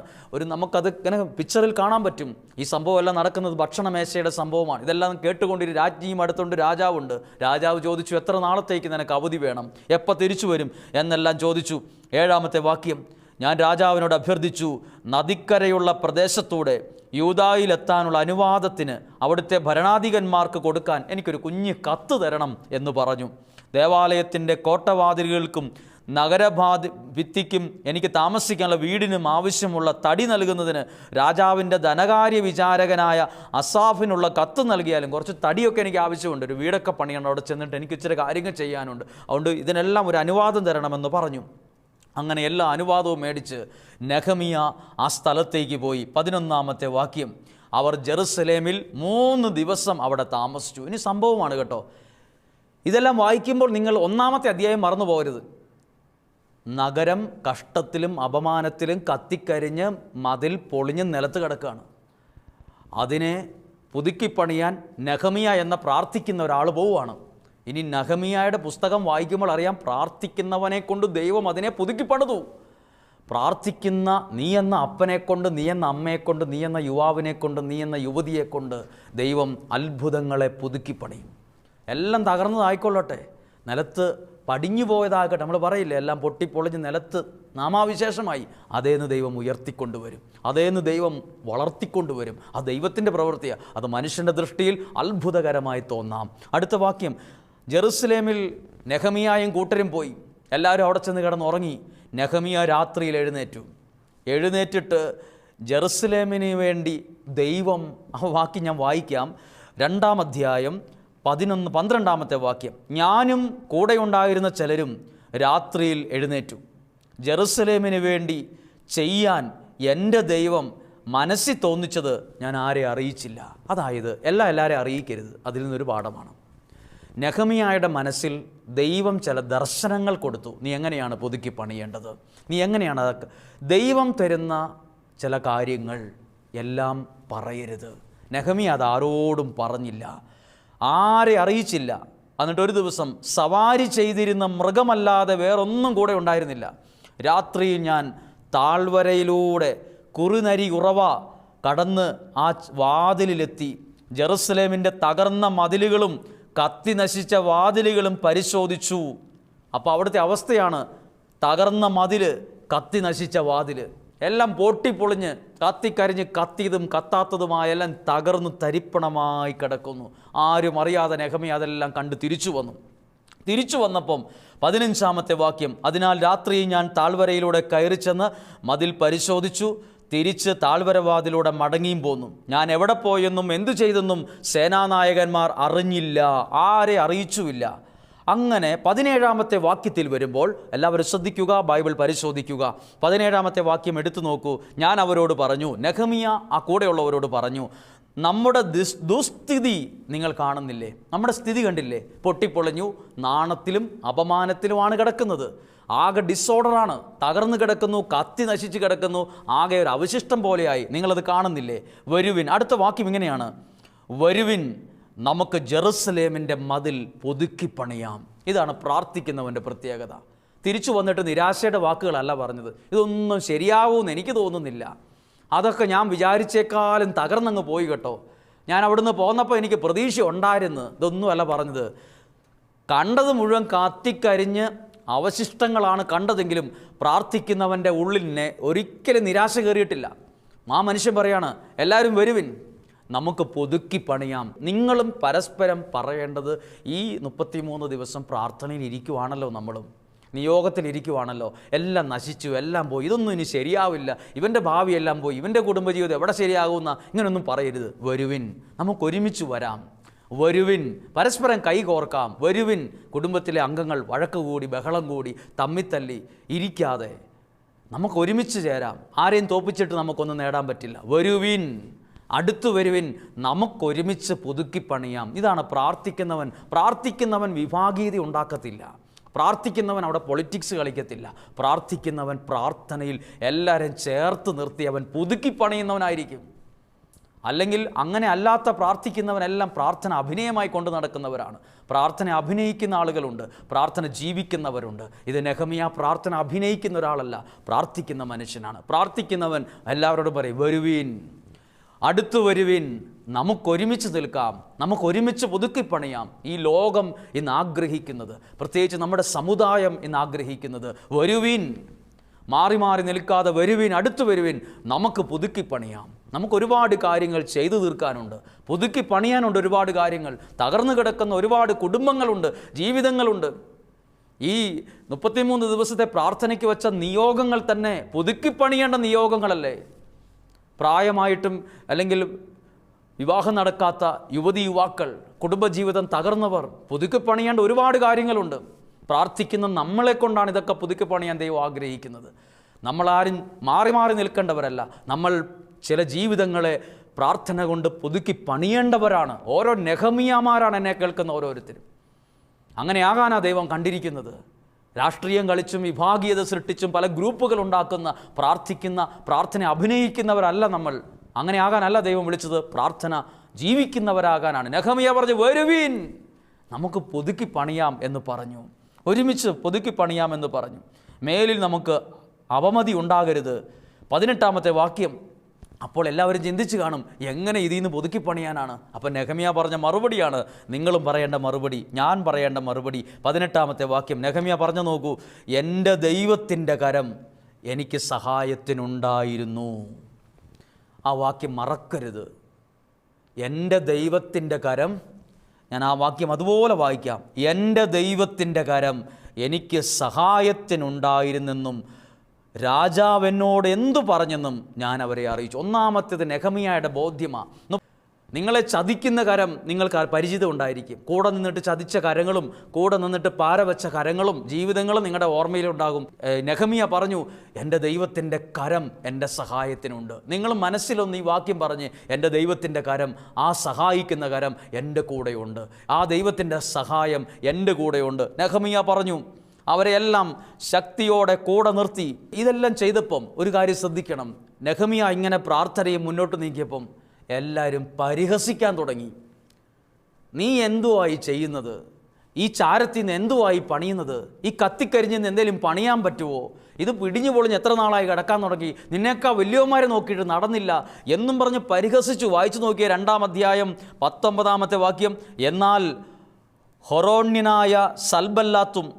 നമുക്കത് ഇങ്ങനെ പിക്ചറിൽ കാണാൻ പറ്റും. ഈ സംഭവം എല്ലാം നടക്കുന്നത് ഭക്ഷണമേശയുടെ സംഭവമാണ്. ഇതെല്ലാം കേട്ടുകൊണ്ടിരി രാജ്ഞിയും അടുത്തുണ്ട്, രാജാവുണ്ട്. രാജാവ് ചോദിച്ചു, എത്ര നാളത്തേക്ക് നിനക്ക് അവധി വേണം? എപ്പോൾ തിരിച്ചു വരും എന്നെല്ലാം ചോദിച്ചു. 7-ാമത്തെ വാക്യം, ഞാൻ രാജാവിനോട് അഭ്യർത്ഥിച്ചു, നദിക്കരയുള്ള പ്രദേശത്തൂടെ യൂദായിലെത്താനുള്ള അനുവാദത്തിന് അവിടുത്തെ ഭരണാധികന്മാർക്ക് കൊടുക്കാൻ എനിക്കൊരു കുഞ്ഞ് കത്ത് തരണം എന്ന് പറഞ്ഞു. ദേവാലയത്തിൻ്റെ കോട്ടവാതിലുകൾക്കും ഭിത്തിക്കും എനിക്ക് താമസിക്കാനുള്ള വീടിനും ആവശ്യമുള്ള തടി നൽകുന്നതിന് രാജാവിൻ്റെ ധനകാര്യ വിചാരകനായ അസാഫിനുള്ള കത്ത് നൽകിയാലും കുറച്ച് തടിയൊക്കെ എനിക്ക് ആവശ്യമുണ്ട്. ഒരു വീടൊക്കെ പണിയണം, അവിടെ ചെന്നിട്ട് എനിക്ക് ഇച്ചിരി കാര്യങ്ങൾ ചെയ്യാനുണ്ട്. അതുകൊണ്ട് ഇതിനെല്ലാം ഒരു അനുവാദം തരണമെന്ന് പറഞ്ഞു. അങ്ങനെ എല്ലാ അനുവാദവും മേടിച്ച് നെഹമ്യാ ആ സ്ഥലത്തേക്ക് പോയി. 11-ാമത്തെ വാക്യം, അവർ ജെറുസലേമിൽ 3 ദിവസം അവിടെ താമസിച്ചു. ഇനി സംഭവമാണ് കേട്ടോ. ഇതെല്ലാം വായിക്കുമ്പോൾ നിങ്ങൾ 1-ാമത്തെ അധ്യായം മറന്നു പോകരുത്. നഗരം കഷ്ടത്തിലും അപമാനത്തിലും കത്തിക്കരിഞ്ഞ് മതിൽ പൊളിഞ്ഞ് നിലത്ത് കിടക്കുകയാണ്. അതിനെ പുതുക്കിപ്പണിയാൻ നെഹമ്യാ എന്ന പ്രാർത്ഥിക്കുന്ന ഒരാൾ പോവുകയാണ്. ഇനി നെഹമ്യായുടെ പുസ്തകം വായിക്കുമ്പോൾ അറിയാം, പ്രാർത്ഥിക്കുന്നവനെ കൊണ്ട് ദൈവം അതിനെ പുതുക്കിപ്പണിതു. പ്രാർത്ഥിക്കുന്ന നീ എന്ന അപ്പനെക്കൊണ്ട്, നീ എന്ന അമ്മയെക്കൊണ്ട്, നീ എന്ന യുവാവിനെക്കൊണ്ട്, നീ എന്ന യുവതിയെക്കൊണ്ട് ദൈവം അത്ഭുതങ്ങളെ പുതുക്കിപ്പണിയും. എല്ലാം തകർന്നതായിക്കൊള്ളട്ടെ, നിലത്ത് പടിഞ്ഞു പോയതാകട്ടെ, നമ്മൾ പറയില്ലേ, എല്ലാം പൊട്ടിപ്പൊളിഞ്ഞ് നിലത്ത് നാമാവിശേഷമായി, അതേന്ന് ദൈവം ഉയർത്തിക്കൊണ്ടുവരും, അതേന്ന് ദൈവം വളർത്തിക്കൊണ്ടുവരും. ആ ദൈവത്തിൻ്റെ പ്രവൃത്തിയാണ്. അത് മനുഷ്യൻ്റെ ദൃഷ്ടിയിൽ അത്ഭുതകരമായി തോന്നാം. അടുത്ത വാക്യം, ജെറുസലേമിൽ നെഹമ്യായും കൂട്ടരും പോയി. എല്ലാവരും അവിടെ ചെന്ന് കിടന്നുറങ്ങി. നെഹമ്യാ രാത്രിയിൽ എഴുന്നേറ്റിട്ട് ജെറുസലേമിന് വേണ്ടി ദൈവം, ആ വാക്യം ഞാൻ വായിക്കാം, 2-ാം അധ്യായം 12-ാമത്തെ വാക്യം, ഞാനും കൂടെയുണ്ടായിരുന്ന ചിലരും രാത്രിയിൽ എഴുന്നേറ്റു. ജെറുസലേമിന് വേണ്ടി ചെയ്യാൻ എൻ്റെ ദൈവം മനസ്സിൽ തോന്നിച്ചത് ഞാൻ ആരെ അറിയിച്ചില്ല. അതായത് എല്ലാവരെയും അറിയിക്കരുത്. അതിൽ നിന്നൊരു പാഠമാണ്. നെഹമ്യായുടെ മനസ്സിൽ ദൈവം ചില ദർശനങ്ങൾ കൊടുത്തു. നീ എങ്ങനെയാണ് പുതുക്കി പണിയേണ്ടത്, നീ എങ്ങനെയാണ് അതൊക്കെ. ദൈവം തരുന്ന ചില കാര്യങ്ങൾ എല്ലാം പറയരുത്. നെഹമ്യാ അത് ആരോടും പറഞ്ഞില്ല, ആരെ അറിയിച്ചില്ല. എന്നിട്ട് ഒരു ദിവസം സവാരി ചെയ്തിരുന്ന മൃഗമല്ലാതെ വേറൊന്നും കൂടെ ഉണ്ടായിരുന്നില്ല. രാത്രി ഞാൻ താഴ്വരയിലൂടെ കുറുനരി ഉറവ കടന്ന് ആ വാതിലിലെത്തി. ജെറുസലേമിൻ്റെ തകർന്ന മതിലുകളും കത്തി നശിച്ച വാതിലുകളും പരിശോധിച്ചു. അപ്പോൾ അവിടുത്തെ അവസ്ഥയാണ്, തകർന്ന മതിൽ, കത്തി നശിച്ച വാതിൽ, എല്ലാം പൊട്ടിപ്പൊളിഞ്ഞ് കത്തിക്കരിഞ്ഞ് കത്തിയതും കത്താത്തതുമായ എല്ലാം തകർന്ന് തരിപ്പണമായി കിടക്കുന്നു. ആരും അറിയാതെ നെഹമ്യാ അതെല്ലാം കണ്ട് തിരിച്ചു വന്നപ്പം 15-ാമത്തെ വാക്യം, അതിനാൽ രാത്രി ഞാൻ താഴ്വരയിലൂടെ കയറി ചെന്ന് മതിൽ പരിശോധിച്ചു, തിരിച്ച് താഴ്വരവാതിലൂടെ മടങ്ങിയും പോന്നു. ഞാൻ എവിടെ പോയെന്നും എന്തു ചെയ്തെന്നും സേനാനായകന്മാർ അറിഞ്ഞില്ല, ആരെ അറിയിച്ചുമില്ല. അങ്ങനെ 17-ാമത്തെ വാക്യത്തിൽ വരുമ്പോൾ എല്ലാവരും ശ്രദ്ധിക്കുക, ബൈബിൾ പരിശോധിക്കുക. 17-ാമത്തെ വാക്യം എടുത്തു നോക്കൂ. ഞാൻ അവരോട് പറഞ്ഞു, നെഹമ്യാ ആ കൂടെയുള്ളവരോട് പറഞ്ഞു, നമ്മുടെ ദുസ്ഥിതി നിങ്ങൾ കാണുന്നില്ലേ? നമ്മുടെ സ്ഥിതി കണ്ടില്ലേ? പൊട്ടിപ്പൊളിഞ്ഞു, നാണത്തിലും അപമാനത്തിലുമാണ് കിടക്കുന്നത്. ആകെ ഡിസോർഡറാണ്, തകർന്നു കിടക്കുന്നു, കത്തി നശിച്ച് കിടക്കുന്നു, ആകെ ഒരു അവശിഷ്ടം പോലെയായി. നിങ്ങളത് കാണുന്നില്ലേ? വരുവിൻ. അടുത്ത വാക്യം ഇങ്ങനെയാണ്, വരുവിൻ, നമുക്ക് ജെറുസലേമിൻ്റെ മതിൽ പുതുക്കി പണിയാം. ഇതാണ് പ്രാർത്ഥിക്കുന്നവൻ്റെ പ്രത്യേകത. തിരിച്ചു വന്നിട്ട് നിരാശയുടെ വാക്കുകളല്ല പറഞ്ഞത്. ഇതൊന്നും ശരിയാവുമെന്ന് എനിക്ക് തോന്നുന്നില്ല, അതൊക്കെ ഞാൻ വിചാരിച്ചേക്കാളും തകർന്നങ്ങ് പോയി കേട്ടോ, ഞാൻ അവിടുന്ന് പോന്നപ്പോൾ എനിക്ക് പ്രതീക്ഷ ഉണ്ടായിരുന്നു. ഇതൊന്നുമല്ല പറഞ്ഞത്. കണ്ടത് മുഴുവൻ കത്തിക്കരിഞ്ഞ് അവശിഷ്ടങ്ങളാണ് കണ്ടതെങ്കിലും പ്രാർത്ഥിക്കുന്നവൻ്റെ ഉള്ളിനെ ഒരിക്കലും നിരാശ കയറിയിട്ടില്ല. ആ മനുഷ്യൻ പറയാണ്, എല്ലാവരും വരുവിൻ, നമുക്ക് പുതുക്കി പണിയാം. നിങ്ങളും പരസ്പരം പറയേണ്ടത്, ഈ 33 ദിവസം പ്രാർത്ഥനയിൽ ഇരിക്കുവാണല്ലോ, നമ്മളും നിയോഗത്തിലിരിക്കുവാണല്ലോ, എല്ലാം നശിച്ചു, എല്ലാം പോയി, ഇതൊന്നും ഇനി ശരിയാവില്ല, ഇവൻ്റെ ഭാവിയെല്ലാം പോയി, ഇവൻ്റെ കുടുംബജീവിതം എവിടെ ശരിയാകുന്ന, ഇങ്ങനെയൊന്നും പറയരുത്. വരുവിൻ, നമുക്കൊരുമിച്ച് വരാം. വരുവിൻ, പരസ്പരം കൈ കോർക്കാം. വരുവിൻ, കുടുംബത്തിലെ അംഗങ്ങൾ വഴക്ക് കൂടി ബഹളം കൂടി തമ്മിത്തല്ലി ഇരിക്കാതെ നമുക്ക് ഒരുമിച്ച് ചേരാം. ആരെയും തോപ്പിച്ചിട്ട് നമുക്കൊന്നും നേടാൻ പറ്റില്ല. വരുവിൻ, അടുത്തു വരുവിൻ, നമുക്കൊരുമിച്ച് പുതുക്കിപ്പണിയാം. ഇതാണ് പ്രാർത്ഥിക്കുന്നവൻ വിഭാഗീയത ഉണ്ടാക്കത്തില്ല. പ്രാർത്ഥിക്കുന്നവൻ അവിടെ പൊളിറ്റിക്സ് കളിക്കത്തില്ല. പ്രാർത്ഥിക്കുന്നവൻ പ്രാർത്ഥനയിൽ എല്ലാവരും ചേർത്ത് നിർത്തി അവൻ പുതുക്കിപ്പണിയുന്നവനായിരിക്കും. അല്ലെങ്കിൽ അങ്ങനെ അല്ലാത്ത പ്രാർത്ഥിക്കുന്നവനെല്ലാം പ്രാർത്ഥന അഭിനയമായി കൊണ്ട് നടക്കുന്നവരാണ്. പ്രാർത്ഥന അഭിനയിക്കുന്ന ആളുകളുണ്ട്, പ്രാർത്ഥന ജീവിക്കുന്നവരുണ്ട്. ഇത് നെഹമ്യാ പ്രാർത്ഥന അഭിനയിക്കുന്ന ഒരാളല്ല, പ്രാർത്ഥിക്കുന്ന മനുഷ്യനാണ്. പ്രാർത്ഥിക്കുന്നവൻ എല്ലാവരോടും പറയും, വരുവീൻ, അടുത്തു വരുവീൻ, നമുക്കൊരുമിച്ച് നിൽക്കാം, നമുക്കൊരുമിച്ച് പുതുക്കിപ്പണിയാം. ഈ ലോകം ഇന്ന് ആഗ്രഹിക്കുന്നത്, പ്രത്യേകിച്ച് നമ്മുടെ സമുദായം ഇന്ന് ആഗ്രഹിക്കുന്നത്, വരുവീൻ, മാറി മാറി നിൽക്കാതെ വരുവീൻ, അടുത്തു വരുവീൻ, നമുക്ക് പുതുക്കിപ്പണിയാം. നമുക്ക് ഒരുപാട് കാര്യങ്ങൾ ചെയ്തു തീർക്കാനുണ്ട്, പുതുക്കി പണിയാനുണ്ട്. ഒരുപാട് കാര്യങ്ങൾ, തകർന്നു കിടക്കുന്ന ഒരുപാട് കുടുംബങ്ങളുണ്ട്, ജീവിതങ്ങളുണ്ട്. ഈ 33 ദിവസത്തെ പ്രാർത്ഥനയ്ക്ക് വെച്ച നിയോഗങ്ങൾ തന്നെ പുതുക്കിപ്പണിയേണ്ട നിയോഗങ്ങളല്ലേ? പ്രായമായിട്ടും അല്ലെങ്കിൽ വിവാഹം നടക്കാത്ത യുവതി യുവാക്കൾ, കുടുംബജീവിതം തകർന്നവർ, പുതുക്കിപ്പണിയേണ്ട ഒരുപാട് കാര്യങ്ങളുണ്ട്. പ്രാർത്ഥിക്കുന്ന നമ്മളെ കൊണ്ടാണ് ഇതൊക്കെ പുതുക്കിപ്പണിയാൻ ദൈവം ആഗ്രഹിക്കുന്നത്. നമ്മളാരും മാറി മാറി നിൽക്കേണ്ടവരല്ല. നമ്മൾ ചില ജീവിതങ്ങളെ പ്രാർത്ഥന കൊണ്ട് പുതുക്കി പണിയേണ്ടവരാണ്. ഓരോ നെഹമ്യാമാരാണ് എന്നെ കേൾക്കുന്ന ഓരോരുത്തരും. അങ്ങനെയാകാനാ ദൈവം കണ്ടിരിക്കുന്നത്. രാഷ്ട്രീയം കളിച്ചും വിഭാഗീയത സൃഷ്ടിച്ചും പല ഗ്രൂപ്പുകൾ ഉണ്ടാക്കുന്ന പ്രാർത്ഥന അഭിനയിക്കുന്നവരല്ല നമ്മൾ. അങ്ങനെ ആകാനല്ല ദൈവം വിളിച്ചത്, പ്രാർത്ഥന ജീവിക്കുന്നവരാകാനാണ്. നെഹമ്യാ പറഞ്ഞു, വരുവീൻ, നമുക്ക് പുതുക്കി പണിയാം എന്ന് പറഞ്ഞു. ഒരുമിച്ച് പുതുക്കി പണിയാമെന്ന് പറഞ്ഞു. മേലിൽ നമുക്ക് അവമതി ഉണ്ടാകരുത്. 18-ാമത്തെ വാക്യം. അപ്പോൾ എല്ലാവരും ചിന്തിച്ച് കാണും, എങ്ങനെ ഇതിൽ നിന്ന് പുതുക്കി പണിയാനാണ്? അപ്പം നെഹമ്യാ പറഞ്ഞ മറുപടിയാണ് നിങ്ങളും പറയേണ്ട മറുപടി, ഞാൻ പറയേണ്ട മറുപടി. 18-ാമത്തെ വാക്യം നെഹമ്യാ പറഞ്ഞു നോക്കൂ, എൻ്റെ ദൈവത്തിൻ്റെ കരം എനിക്ക് സഹായത്തിനുണ്ടായിരുന്നു. ആ വാക്യം മറക്കരുത്. എൻ്റെ ദൈവത്തിൻ്റെ കരം, ഞാൻ ആ വാക്യം അതുപോലെ വായിക്കാം. എൻ്റെ ദൈവത്തിൻ്റെ കരം എനിക്ക് സഹായത്തിനുണ്ടായിരുന്നെന്നും രാജാവ് എന്നോട് എന്തു പറഞ്ഞെന്നും ഞാൻ അവരെ അറിയിച്ചു. ഒന്നാമത്തേത് നെഹമ്യായുടെ ബോധ്യമാണ്. നിങ്ങളെ ചതിക്കുന്ന കരം നിങ്ങൾക്ക് പരിചിതം ഉണ്ടായിരിക്കും. കൂടെ നിന്നിട്ട് ചതിച്ച കരങ്ങളും കൂടെ നിന്നിട്ട് പാരവെച്ച കരങ്ങളും ജീവിതങ്ങളും നിങ്ങളുടെ ഓർമ്മയിലുണ്ടാകും. നെഹമ്യാ പറഞ്ഞു, എൻ്റെ ദൈവത്തിൻ്റെ കരം എൻ്റെ സഹായത്തിനുണ്ട്. നിങ്ങൾ മനസ്സിലൊന്ന് ഈ വാക്യം പറഞ്ഞ്, എൻ്റെ ദൈവത്തിൻ്റെ കരം, ആ സഹായിക്കുന്ന കരം എൻ്റെ കൂടെയുണ്ട്, ആ ദൈവത്തിൻ്റെ സഹായം എൻ്റെ കൂടെയുണ്ട്. നെഹമ്യാ പറഞ്ഞു. അവരെല്ലാം ശക്തിയോടെ കൂടെ നിർത്തി. ഇതെല്ലാം ചെയ്തപ്പം ഒരു കാര്യം ശ്രദ്ധിക്കണം. നെഹമ്യാ ഇങ്ങനെ പ്രാർത്ഥനയും മുന്നോട്ട് നീക്കിയപ്പം എല്ലാവരും പരിഹസിക്കാൻ തുടങ്ങി. നീ എന്തുവായി ചെയ്യുന്നത്? ഈ ചാരത്തിൽ നിന്ന് എന്തുവായി പണിയുന്നത്? ഈ കത്തിക്കരിഞ്ഞ് നിന്ന് എന്തെങ്കിലും പണിയാൻ പറ്റുമോ? ഇത് പിടിഞ്ഞു പൊളിഞ്ഞ് എത്ര നാളായി കിടക്കാൻ തുടങ്ങി, നിന്നേക്കാൾ വലിയവന്മാരെ നോക്കിയിട്ട് നടന്നില്ല എന്നും പറഞ്ഞ് പരിഹസിച്ചു. വായിച്ചു നോക്കിയ 2-ാം അധ്യായം 19-ാമത്തെ വാക്യം. എന്നാൽ ഹൊറോണ്യനായ സൽബല്ലാത്തും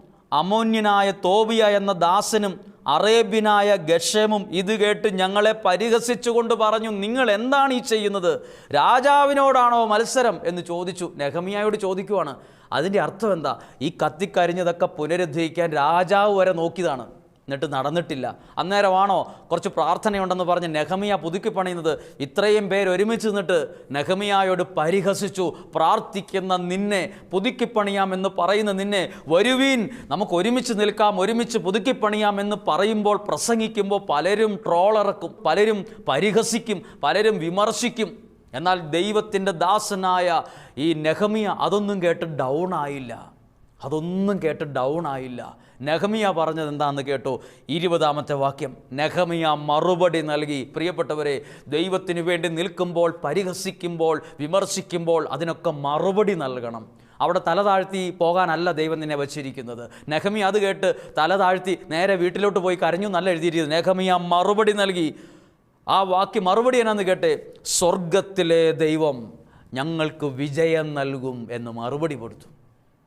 അമോന്യനായ തോബിയ എന്ന ദാസനും അറേബ്യനായ ഗഷേമും ഇത് കേട്ട് ഞങ്ങളെ പരിഹസിച്ചുകൊണ്ട് പറഞ്ഞു, നിങ്ങൾ എന്താണ് ഈ ചെയ്യുന്നത്? രാജാവിനോടാണോ മത്സരം എന്ന് ചോദിച്ചു. നെഹമ്യായോട് ചോദിക്കുവാണ്. അതിൻ്റെ അർത്ഥം എന്താ? ഈ കത്തിക്കരിഞ്ഞതൊക്കെ പുനരുദ്ധരിക്കാൻ രാജാവ് വരെ നോക്കിയതാണ്, എന്നിട്ട് നടന്നിട്ടില്ല. അന്നേരമാണോ കുറച്ച് പ്രാർത്ഥനയുണ്ടെന്ന് പറഞ്ഞ് നെഹമ്യാ പുതുക്കി പണിയുന്നത്? ഇത്രയും പേര് ഒരുമിച്ച് നിന്നിട്ട് നെഹമ്യായോട് പരിഹസിച്ചു. പ്രാർത്ഥിക്കുന്ന നിന്നെ, പുതുക്കിപ്പണിയാമെന്ന് പറയുന്ന നിന്നെ, വരുവീൻ, നമുക്ക് ഒരുമിച്ച് നിൽക്കാം, ഒരുമിച്ച് പുതുക്കിപ്പണിയാം എന്ന് പറയുമ്പോൾ, പ്രസംഗിക്കുമ്പോൾ പലരും ട്രോളിറക്കും, പലരും പരിഹസിക്കും, പലരും വിമർശിക്കും. എന്നാൽ ദൈവത്തിൻ്റെ ദാസനായ ഈ നെഹമ്യാ അതൊന്നും കേട്ട് ഡൗൺ ആയില്ല. നെഹമ്യാ പറഞ്ഞത് എന്താണെന്ന് കേട്ടോ? 20-ാമത്തെ വാക്യം. നെഹമ്യാ മറുപടി നൽകി. പ്രിയപ്പെട്ടവരെ, ദൈവത്തിന് വേണ്ടി നിൽക്കുമ്പോൾ, പരിഹസിക്കുമ്പോൾ, വിമർശിക്കുമ്പോൾ അതിനൊക്കെ മറുപടി നൽകണം. അവിടെ തല താഴ്ത്തി പോകാനല്ല ദൈവം നിന്നെ വച്ചിരിക്കുന്നത്. നെഹമ്യാ അത് കേട്ട് തല താഴ്ത്തി നേരെ വീട്ടിലോട്ട് പോയി കരഞ്ഞു എന്നല്ല എഴുതിയിരിക്കുന്നത്. നെഹമ്യാ മറുപടി നൽകി. ആ വാക്യം മറുപടി എന്നാന്ന് കേട്ടെ? സ്വർഗത്തിലെ ദൈവം ഞങ്ങൾക്ക് വിജയം നൽകും എന്ന് മറുപടി കൊടുത്തു.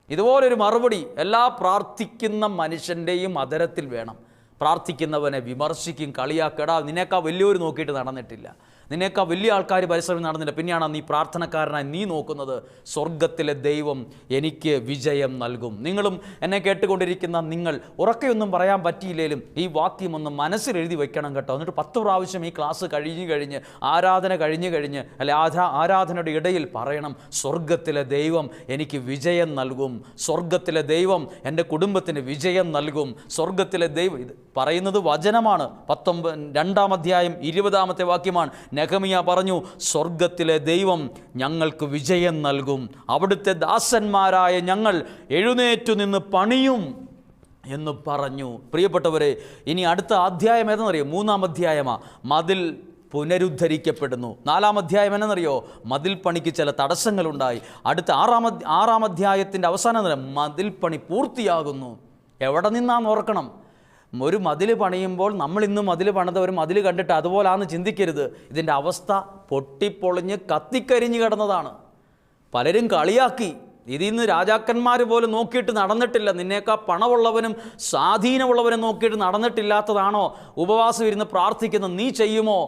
ഇതുപോലൊരു മറുപടി എല്ലാ പ്രാർത്ഥിക്കുന്ന മനുഷ്യൻ്റെയും അതരത്തിൽ വേണം. പ്രാർത്ഥിക്കുന്നവനെ വിമർശിക്കും, കളിയാക്കടാ, നിന്നേക്കാൾ വലിയൊരു നോക്കിയിട്ട് നടന്നിട്ടില്ല, നിന്നേക്കാൾ വലിയ ആൾക്കാർ പരിശ്രമം നടന്നില്ല, പിന്നെയാണ് നീ പ്രാർത്ഥനക്കാരനായി നീ നോക്കുന്നത്. സ്വർഗത്തിലെ ദൈവം എനിക്ക് വിജയം നൽകും. നിങ്ങളും എന്നെ കേട്ടുകൊണ്ടിരിക്കുന്ന നിങ്ങൾ ഉറക്കെയൊന്നും പറയാൻ പറ്റിയില്ലേലും ഈ വാക്യം ഒന്ന് മനസ്സിൽ എഴുതി വെക്കണം കേട്ടോ. എന്നിട്ട് 10 പ്രാവശ്യം ഈ ക്ലാസ് കഴിഞ്ഞ് ആരാധന കഴിഞ്ഞ് അല്ലെ ആരാധനയുടെ ഇടയിൽ പറയണം, സ്വർഗത്തിലെ ദൈവം എനിക്ക് വിജയം നൽകും, സ്വർഗത്തിലെ ദൈവം എൻ്റെ കുടുംബത്തിന് വിജയം നൽകും, സ്വർഗത്തിലെ ദൈവം. ഇത് പറയുന്നത് വചനമാണ്. 2-ാം അധ്യായം 20-ാമത്തെ വാക്യമാണ്. നെഹമ്യാ പറഞ്ഞു, സ്വർഗത്തിലെ ദൈവം ഞങ്ങൾക്ക് വിജയം നൽകും, അവിടുത്തെ ദാസന്മാരായ ഞങ്ങൾ എഴുന്നേറ്റു നിന്ന് പണിയും എന്ന് പറഞ്ഞു. പ്രിയപ്പെട്ടവരെ, ഇനി അടുത്ത അധ്യായം ഏതെന്നറിയോ? 3-ാം അധ്യായമാണ്. മതിൽ പുനരുദ്ധരിക്കപ്പെടുന്നു. 4-ാം അധ്യായം എന്നറിയോ? മതിൽ പണിക്ക് ചില തടസ്സങ്ങളുണ്ടായി. അടുത്ത 6-ാം അധ്യായത്തിൻ്റെ അവസാനം മതിൽ പണി പൂർത്തിയാകുന്നു. എവിടെ നിന്നാന്ന് ഓർക്കണം. ഒരു മതിൽ പണിയുമ്പോൾ നമ്മൾ ഇന്ന് മതിൽ പണിത ഒരു മതിൽ കണ്ടിട്ട് അതുപോലാന്ന് ചിന്തിക്കരുത്. ഇതിൻ്റെ അവസ്ഥ പൊട്ടിപ്പൊളിഞ്ഞ് കത്തിക്കരിഞ്ഞ് കിടന്നതാണ്. പലരും കളിയാക്കി. ഇതിൽ നിന്ന് രാജാക്കന്മാർ പോലും നോക്കിയിട്ട് നടന്നിട്ടില്ല. നിന്നേക്കാൾ പണമുള്ളവനും സ്വാധീനമുള്ളവനും നോക്കിയിട്ട് നടന്നിട്ടില്ലാത്തതാണോ ഉപവാസം ഇരുന്ന് പ്രാർത്ഥിക്കുന്നത്? നീ ചെയ്യുമോ?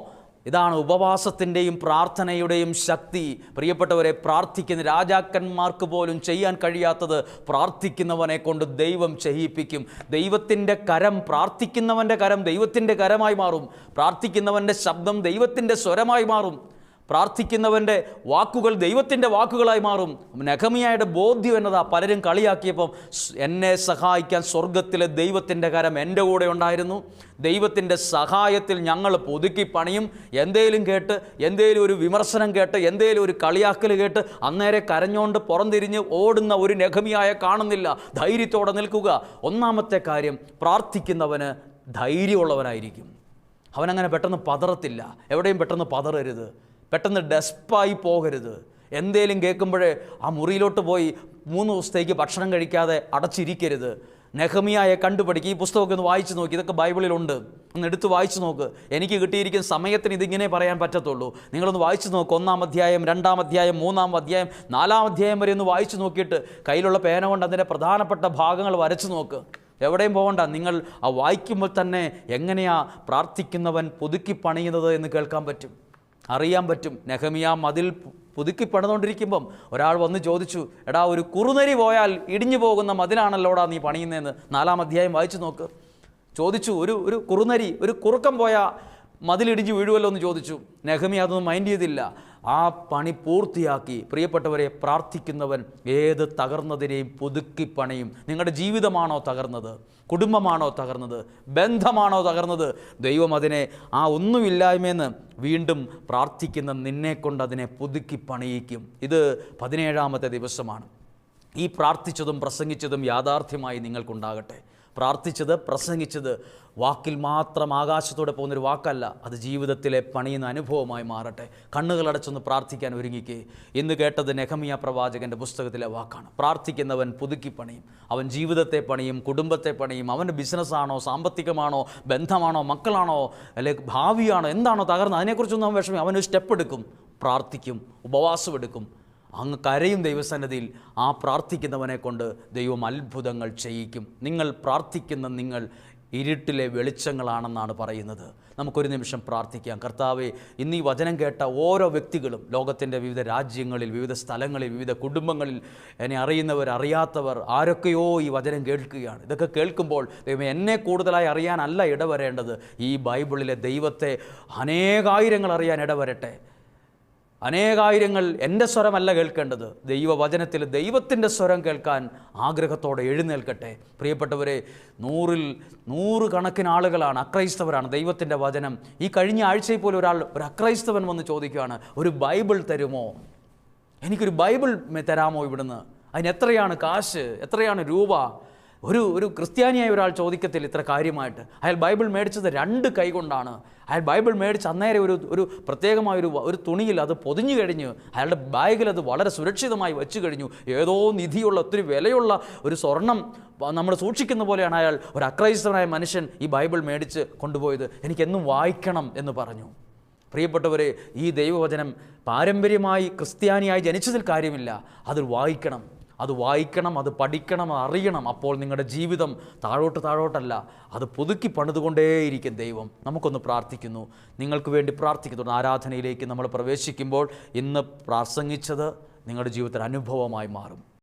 ഇതാണ് ഉപവാസത്തിൻ്റെയും പ്രാർത്ഥനയുടെയും ശക്തി. പ്രിയപ്പെട്ടവരെ, പ്രാർത്ഥിക്കുന്ന രാജാക്കന്മാർക്ക് പോലും ചെയ്യാൻ കഴിയാത്തത് പ്രാർത്ഥിക്കുന്നവനെ കൊണ്ട് ദൈവം ചെയ്യിപ്പിക്കും. ദൈവത്തിൻ്റെ കരം, പ്രാർത്ഥിക്കുന്നവൻ്റെ കരം ദൈവത്തിൻ്റെ കരമായി മാറും. പ്രാർത്ഥിക്കുന്നവൻ്റെ ശബ്ദം ദൈവത്തിൻ്റെ സ്വരമായി മാറും. പ്രാർത്ഥിക്കുന്നവൻ്റെ വാക്കുകൾ ദൈവത്തിൻ്റെ വാക്കുകളായി മാറും. നെഹമ്യായുടെ ബോധ്യം എന്നതാ. പലരും കളിയാക്കിയപ്പം എന്നെ സഹായിക്കാൻ സ്വർഗത്തിലെ ദൈവത്തിൻ്റെ കരം എൻ്റെ കൂടെ ഉണ്ടായിരുന്നു. ദൈവത്തിൻ്റെ സഹായത്തിൽ ഞങ്ങൾ പുതുക്കി പണിയും. എന്തേലും കേട്ട്, എന്തേലും ഒരു വിമർശനം കേട്ട്, എന്തേലും ഒരു കളിയാക്കൽ കേട്ട് അന്നേരെ കരഞ്ഞുകൊണ്ട് പുറംതിരിഞ്ഞ് ഓടുന്ന ഒരു നെഹമ്യായെ കാണുന്നില്ല. ധൈര്യത്തോടെ നിൽക്കുക. ഒന്നാമത്തെ കാര്യം, പ്രാർത്ഥിക്കുന്നവന് ധൈര്യമുള്ളവനായിരിക്കും. അവനങ്ങനെ പെട്ടെന്ന് പതറത്തില്ല. എവിടെയും പെട്ടെന്ന് പതറരുത്. പെട്ടെന്ന് ഡെസ്പായി പോകരുത്. എന്തേലും കേൾക്കുമ്പോഴേ ആ മുറിയിലോട്ട് പോയി 3 ദിവസത്തേക്ക് ഭക്ഷണം കഴിക്കാതെ അടച്ചിരിക്കരുത്. നെഹമ്യായെ കണ്ടുപിടിക്കുക. ഈ പുസ്തകമൊക്കെ ഒന്ന് വായിച്ചു നോക്കി. ഇതൊക്കെ ബൈബിളിലുണ്ട്. ഒന്ന് എടുത്ത് വായിച്ചു നോക്ക്. എനിക്ക് കിട്ടിയിരിക്കുന്ന സമയത്തിന് ഇതിങ്ങനെ പറയാൻ പറ്റത്തുള്ളൂ. നിങ്ങളൊന്ന് വായിച്ചു നോക്ക്. 1-ാം അധ്യായം, 2-ാം അധ്യായം, 3-ാം അധ്യായം, 4-ാം അധ്യായം വരെ ഒന്ന് വായിച്ചു നോക്കിയിട്ട് കയ്യിലുള്ള പേന കൊണ്ട് അതിൻ്റെ പ്രധാനപ്പെട്ട ഭാഗങ്ങൾ വരച്ചു നോക്ക്. എവിടെയും പോകണ്ട. നിങ്ങൾ ആ വായിക്കുമ്പോൾ തന്നെ എങ്ങനെയാ പ്രാർത്ഥിക്കുന്നവൻ പുതുക്കി പണിയുന്നത് എന്ന് കേൾക്കാൻ പറ്റും, അറിയാൻ പറ്റും. നെഹമ്യാ മതിൽ പുതുക്കി പണിതുകൊണ്ടിരിക്കുമ്പം ഒരാൾ വന്ന് ചോദിച്ചു, എടാ, ഒരു കുറുനരി പോയാൽ ഇടിഞ്ഞു പോകുന്ന മതിലാണല്ലോടാ നീ പണിയുന്നതെന്ന്. 4-ാം അധ്യായം വായിച്ചു നോക്ക്. ചോദിച്ചു, ഒരു കുറുനരി, ഒരു കുറുക്കം പോയാൽ മതിലിടിഞ്ഞ് വീഴുമല്ലോ എന്ന് ചോദിച്ചു. നെഹമ്യാ അതൊന്നും മൈൻഡ് ചെയ്തില്ല. ആ പണി പൂർത്തിയാക്കി. പ്രിയപ്പെട്ടവരെ, പ്രാർത്ഥിക്കുന്നവൻ ഏത് തകർന്നതിനെയും പുതുക്കി പണിയും. നിങ്ങളുടെ ജീവിതമാണോ തകർന്നത്? കുടുംബമാണോ തകർന്നത്? ബന്ധമാണോ തകർന്നത്? ദൈവം അതിനെ ആ ഒന്നുമില്ലായ്മയെന്ന് വീണ്ടും പ്രാർത്ഥിക്കുന്ന നിന്നെക്കൊണ്ട് അതിനെ പുതുക്കി പണിയിക്കും. ഇത് 17-ാമത്തെ ദിവസമാണ്. ഈ പ്രാർത്ഥിച്ചതും പ്രസംഗിച്ചതും യാഥാർത്ഥ്യമായി നിങ്ങൾക്കുണ്ടാകട്ടെ. പ്രാർത്ഥിച്ചത്, പ്രസംഗിച്ചത് വാക്കിൽ മാത്രം ആകാശത്തോടെ പോകുന്നൊരു വാക്കല്ല, അത് ജീവിതത്തിലെ പണിയുന്ന അനുഭവമായി മാറട്ടെ. കണ്ണുകളടച്ചൊന്ന് പ്രാർത്ഥിക്കാൻ ഒരുങ്ങിക്കേ. ഇന്ന് കേട്ടത് നെഹമ്യാ പ്രവാചകൻ്റെ പുസ്തകത്തിലെ വാക്കാണ്. പ്രാർത്ഥിക്കുന്നവൻ പുതുക്കി പണിയും. അവൻ ജീവിതത്തെ പണിയും, കുടുംബത്തെ പണിയും. അവൻ്റെ ബിസിനസ്സാണോ, സാമ്പത്തികമാണോ, ബന്ധമാണോ, മക്കളാണോ, അല്ലെങ്കിൽ ഭാവിയാണോ, എന്താണോ തകർന്നത്, അതിനെക്കുറിച്ചൊന്നും അവൻ വിഷമം. അവനൊരു സ്റ്റെപ്പ് എടുക്കും, പ്രാർത്ഥിക്കും, ഉപവാസം എടുക്കും, അങ്ങ് കരയും ദൈവസന്നിധിയിൽ. ആ പ്രാർത്ഥിക്കുന്നവനെ കൊണ്ട് ദൈവം അത്ഭുതങ്ങൾ ചെയ്യിക്കും. നിങ്ങൾ പ്രാർത്ഥിക്കുന്ന നിങ്ങൾ ഇരുട്ടിലെ വെളിച്ചങ്ങളാണെന്നാണ് പറയുന്നത്. നമുക്കൊരു നിമിഷം പ്രാർത്ഥിക്കാം. കർത്താവേ, ഇന്ന് ഈ വചനം കേട്ട ഓരോ വ്യക്തികളും, ലോകത്തിൻ്റെ വിവിധ രാജ്യങ്ങളിൽ, വിവിധ സ്ഥലങ്ങളിൽ, വിവിധ കുടുംബങ്ങളിൽ, എന്നെ അറിയുന്നവർ, അറിയാത്തവർ, ആരൊക്കെയോ ഈ വചനം കേൾക്കുകയാണ്. ഇതൊക്കെ കേൾക്കുമ്പോൾ ദൈവം എന്നെ കൂടുതലായി അറിയാനല്ല ഇടവരേണ്ടത്. ഈ ബൈബിളിലെ ദൈവത്തെ അനേകായിരങ്ങൾ അറിയാൻ ഇടവരട്ടെ. അനേകായിരങ്ങൾ എൻ്റെ സ്വരമല്ല കേൾക്കേണ്ടത്, ദൈവവചനത്തിൽ ദൈവത്തിൻ്റെ സ്വരം കേൾക്കാൻ ആഗ്രഹത്തോടെ എഴുന്നേൽക്കട്ടെ. പ്രിയപ്പെട്ടവരെ, 100 കണക്കിന് ആളുകളാണ്, അക്രൈസ്തവരാണ്. ദൈവത്തിൻ്റെ വചനം ഈ കഴിഞ്ഞ ആഴ്ചയിൽ പോലും ഒരു അക്രൈസ്തവൻ വന്ന് ചോദിക്കുകയാണ്, ഒരു ബൈബിൾ തരുമോ? എനിക്കൊരു ബൈബിൾ തരാമോ ഇവിടുന്ന്? അതിന് എത്രയാണ് കാശ്, എത്രയാണ് രൂപ? ഒരു ക്രിസ്ത്യാനിയായ ഒരാൾ ചോദിക്കത്തില്ല ഇത്ര കാര്യമായിട്ട്. അയാൾ ബൈബിൾ മേടിച്ചത് 2 കൈ കൊണ്ടാണ്. അയാൾ ബൈബിൾ മേടിച്ച് അന്നേരം ഒരു പ്രത്യേകമായൊരു തുണിയിൽ അത് പൊതിഞ്ഞു കഴിഞ്ഞ് അയാളുടെ ബാഗിൽ അത് വളരെ സുരക്ഷിതമായി വെച്ച് കഴിഞ്ഞു. ഏതോ നിധിയുള്ള, ഒത്തിരി വിലയുള്ള ഒരു സ്വർണം നമ്മൾ സൂക്ഷിക്കുന്ന പോലെയാണ് അയാൾ, ഒരു അക്രൈസ്തവനായ മനുഷ്യൻ, ഈ ബൈബിൾ മേടിച്ച് കൊണ്ടുപോയത്. എനിക്കെന്നും വായിക്കണം എന്ന് പറഞ്ഞു. പ്രിയപ്പെട്ടവരെ, ഈ ദൈവവചനം പാരമ്പര്യമായി ക്രിസ്ത്യാനിയായി ജനിച്ചതിൽ കാര്യമില്ല. അത് വായിക്കണം, അത് പഠിക്കണം, അത് അറിയണം. അപ്പോൾ നിങ്ങളുടെ ജീവിതം താഴോട്ടല്ല, അത് പുതുക്കി പണിതുകൊണ്ടേയിരിക്കും ദൈവം. നമുക്കൊന്ന് പ്രാർത്ഥിക്കുന്നു, നിങ്ങൾക്ക് വേണ്ടി പ്രാർത്ഥിക്കുന്നു. ആരാധനയിലേക്ക് നമ്മൾ പ്രവേശിക്കുമ്പോൾ ഇന്ന് പ്രസംഗിച്ചത് നിങ്ങളുടെ ജീവിതത്തിൽ അനുഭവമായി മാറും.